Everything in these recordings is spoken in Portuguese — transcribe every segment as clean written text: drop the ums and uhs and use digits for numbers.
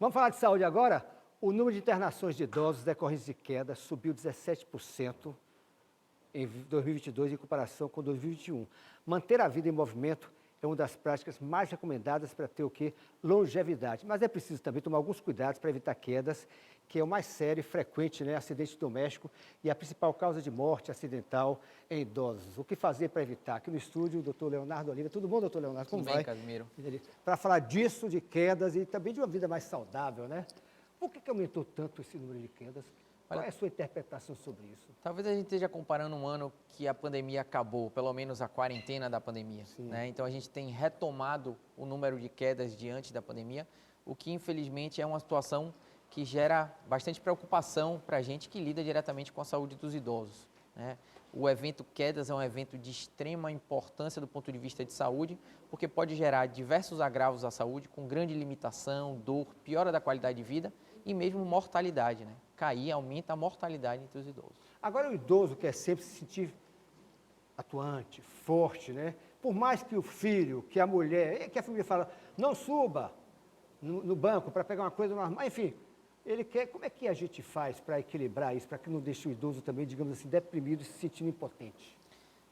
Vamos falar de saúde agora? O número de internações de idosos decorrentes de queda subiu 17% em 2022 em comparação com 2021. Manter a vida em movimento é uma das práticas mais recomendadas para ter o quê? Longevidade. Mas é preciso também tomar alguns cuidados para evitar quedas, que é o mais sério e frequente, né? Acidente doméstico e a principal causa de morte acidental em idosos. O que fazer para evitar? Aqui no estúdio, o doutor Leonardo Oliva. Tudo bom, doutor Leonardo? Como vai? Tudo bem, Casimiro. Para falar disso, de quedas e também de uma vida mais saudável, né? Por que aumentou tanto esse número de quedas? Qual é a sua interpretação sobre isso? Talvez a gente esteja comparando um ano que a pandemia acabou, pelo menos a quarentena da pandemia, né? Então a gente tem retomado o número de quedas diante da pandemia, o que infelizmente é uma situação que gera bastante preocupação para a gente que lida diretamente com a saúde dos idosos, né? O evento Quedas é um evento de extrema importância do ponto de vista de saúde, porque pode gerar diversos agravos à saúde, com grande limitação, dor, piora da qualidade de vida e mesmo mortalidade, né? Cair aumenta a mortalidade entre os idosos. Agora o idoso quer sempre se sentir atuante, forte, né? Por mais que o filho, que a mulher, que a família fala, não suba no banco para pegar uma coisa normal, enfim, ele quer, como é que a gente faz para equilibrar isso, para que não deixe o idoso também, digamos assim, deprimido e se sentindo impotente?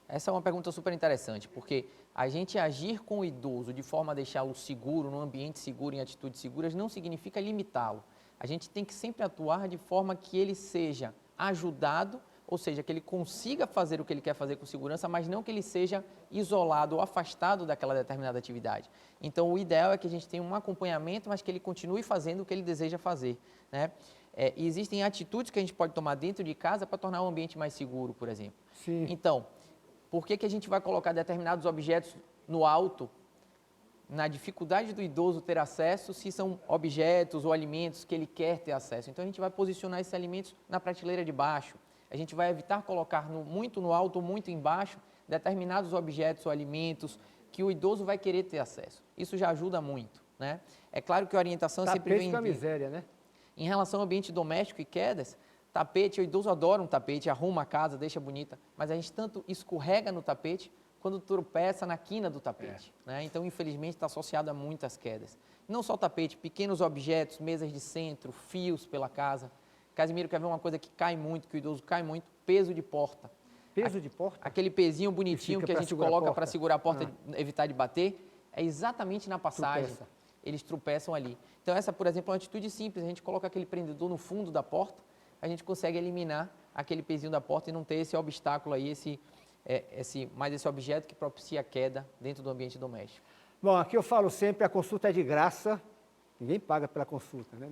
Essa é uma pergunta super interessante, porque a gente agir com o idoso de forma a deixá-lo seguro, num ambiente seguro, em atitudes seguras, não significa limitá-lo. A gente tem que sempre atuar de forma que ele seja ajudado, ou seja, que ele consiga fazer o que ele quer fazer com segurança, mas não que ele seja isolado ou afastado daquela determinada atividade. Então, o ideal é que a gente tenha um acompanhamento, mas que ele continue fazendo o que ele deseja fazer, né? E existem atitudes que a gente pode tomar dentro de casa para tornar o ambiente mais seguro, por exemplo. Sim. Então, por que a gente vai colocar determinados objetos no alto, na dificuldade do idoso ter acesso, se são objetos ou alimentos que ele quer ter acesso? Então, a gente vai posicionar esses alimentos na prateleira de baixo. A gente vai evitar colocar muito no alto ou muito embaixo determinados objetos ou alimentos que o idoso vai querer ter acesso. Isso já ajuda muito, né? É claro que a orientação sempre vem... Tapete com a miséria, né? Em relação ao ambiente doméstico e quedas, tapete, o idoso adora um tapete, arruma a casa, deixa bonita, mas a gente tanto escorrega no tapete quando tropeça na quina do tapete, né? Então, infelizmente, está associado a muitas quedas. Não só tapete, pequenos objetos, mesas de centro, fios pela casa. Casimiro, quer ver uma coisa que cai muito, que o idoso cai muito? Peso de porta. Peso de porta? Aquele pezinho bonitinho que a gente coloca para segurar a porta, evitar de bater, é exatamente na passagem. Tropeça. Eles tropeçam ali. Então, essa, por exemplo, é uma atitude simples. A gente coloca aquele prendedor no fundo da porta, a gente consegue eliminar aquele pezinho da porta e não ter esse obstáculo aí, esse objeto que propicia a queda dentro do ambiente doméstico. Bom, aqui eu falo sempre, a consulta é de graça, ninguém paga pela consulta, né?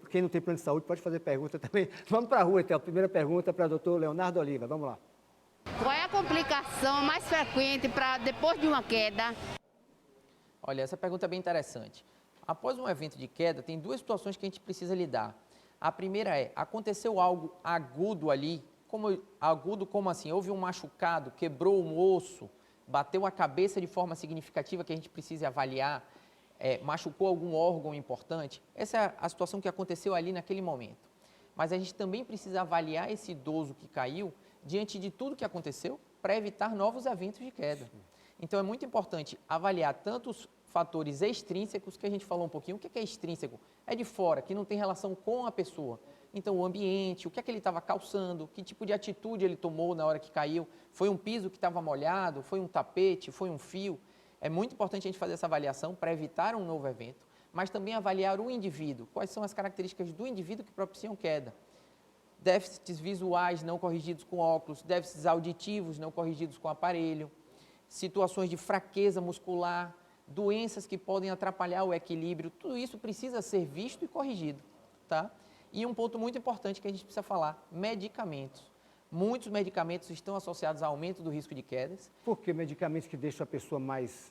Quem não tem plano de saúde pode fazer pergunta também. Vamos para a rua, então. A primeira pergunta para o doutor Leonardo Oliva. Vamos lá. Qual é a complicação mais frequente para depois de uma queda? Olha, essa pergunta é bem interessante. Após um evento de queda, tem duas situações que a gente precisa lidar. A primeira é, aconteceu algo agudo ali, como assim? Houve um machucado, quebrou um osso, bateu a cabeça de forma significativa que a gente precisa avaliar, machucou algum órgão importante. Essa é a situação que aconteceu ali naquele momento. Mas a gente também precisa avaliar esse idoso que caiu diante de tudo que aconteceu para evitar novos eventos de queda. Então é muito importante avaliar tanto os fatores extrínsecos, que a gente falou um pouquinho. O que é extrínseco? É de fora, que não tem relação com a pessoa. Então o ambiente, o que é que ele estava calçando, que tipo de atitude ele tomou na hora que caiu, foi um piso que estava molhado, foi um tapete, foi um fio. É muito importante a gente fazer essa avaliação para evitar um novo evento, mas também avaliar o indivíduo. Quais são as características do indivíduo que propiciam queda? Déficits visuais não corrigidos com óculos, déficits auditivos não corrigidos com aparelho, situações de fraqueza muscular, doenças que podem atrapalhar o equilíbrio, tudo isso precisa ser visto e corrigido, tá? E um ponto muito importante que a gente precisa falar, medicamentos. Muitos medicamentos estão associados ao aumento do risco de quedas. Por que medicamentos que deixam a pessoa mais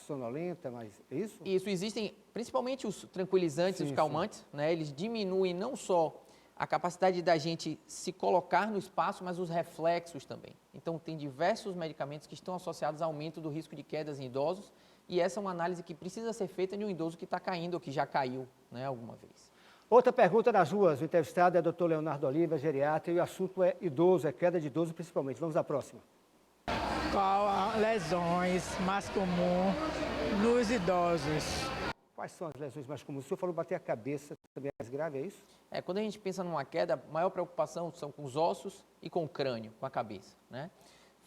sonolenta, é isso? Isso, existem principalmente os tranquilizantes, os calmantes, né? Eles diminuem não só a capacidade da gente se colocar no espaço, mas os reflexos também. Então, tem diversos medicamentos que estão associados ao aumento do risco de quedas em idosos, e essa é uma análise que precisa ser feita de um idoso que está caindo ou que já caiu, né, alguma vez. Outra pergunta das ruas. O entrevistado é o Dr. Leonardo Oliva, geriatra, e o assunto é idoso, é queda de idoso principalmente. Vamos à próxima. Qual as lesões mais comuns nos idosos? Quais são as lesões mais comuns? O senhor falou bater a cabeça, também é mais grave, é isso? Quando a gente pensa numa queda, a maior preocupação são com os ossos e com o crânio, com a cabeça, né?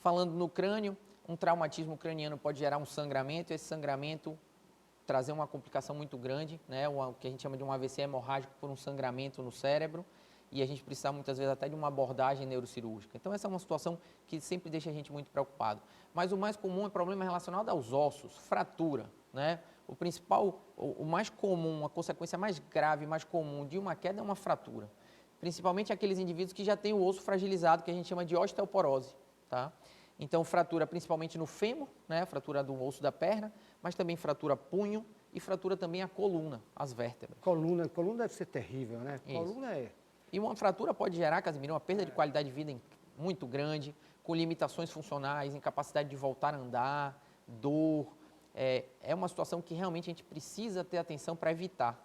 Falando no crânio, um traumatismo craniano pode gerar um sangramento, e esse sangramento trazer uma complicação muito grande, né? O que a gente chama de um AVC hemorrágico por um sangramento no cérebro, e a gente precisa muitas vezes até de uma abordagem neurocirúrgica. Então essa é uma situação que sempre deixa a gente muito preocupado. Mas o mais comum é problema relacionado aos ossos, fratura, né? O principal, o mais comum, a consequência mais grave, mais comum de uma queda é uma fratura. Principalmente aqueles indivíduos que já têm o osso fragilizado, que a gente chama de osteoporose, tá? Então, fratura principalmente no fêmur, né? Fratura do osso da perna, mas também fratura punho e fratura também a coluna, as vértebras. Coluna deve ser terrível, né? Isso. Coluna é... E uma fratura pode gerar, Casimiro, uma perda de qualidade de vida muito grande, com limitações funcionais, incapacidade de voltar a andar, dor. É uma situação que realmente a gente precisa ter atenção para evitar.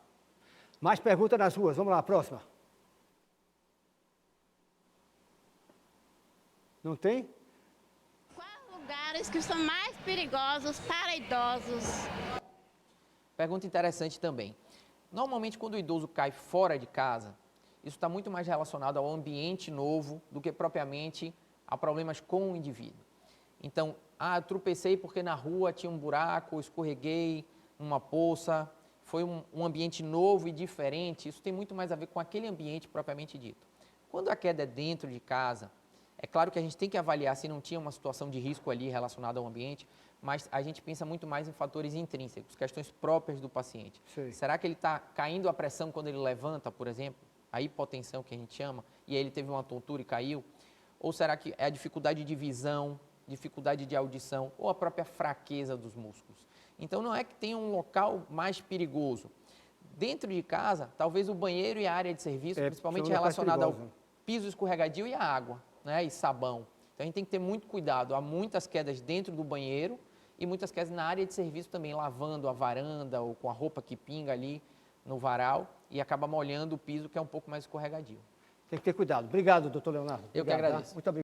Mais perguntas nas ruas. Vamos lá, próxima. Não tem? Quais lugares que são mais perigosos para idosos? Pergunta interessante também. Normalmente, quando o idoso cai fora de casa, isso está muito mais relacionado ao ambiente novo do que propriamente a problemas com o indivíduo. Então, eu tropecei porque na rua tinha um buraco, escorreguei numa poça, foi um ambiente novo e diferente, isso tem muito mais a ver com aquele ambiente propriamente dito. Quando a queda é dentro de casa, é claro que a gente tem que avaliar se não tinha uma situação de risco ali relacionada ao ambiente, mas a gente pensa muito mais em fatores intrínsecos, questões próprias do paciente. Sei. Será que ele está caindo a pressão quando ele levanta, por exemplo? A hipotensão que a gente chama, e aí ele teve uma tontura e caiu? Ou será que é a dificuldade de visão, dificuldade de audição ou a própria fraqueza dos músculos? Então não é que tenha um local mais perigoso. Dentro de casa, talvez o banheiro e a área de serviço, principalmente relacionada ao piso escorregadio e a água, né, e sabão. Então a gente tem que ter muito cuidado. Há muitas quedas dentro do banheiro e muitas quedas na área de serviço também, lavando a varanda ou com a roupa que pinga ali no varal e acaba molhando o piso, que é um pouco mais escorregadio. Tem que ter cuidado. Obrigado, doutor Leonardo. Eu que Obrigado, agradeço. Tá? Muito obrigado.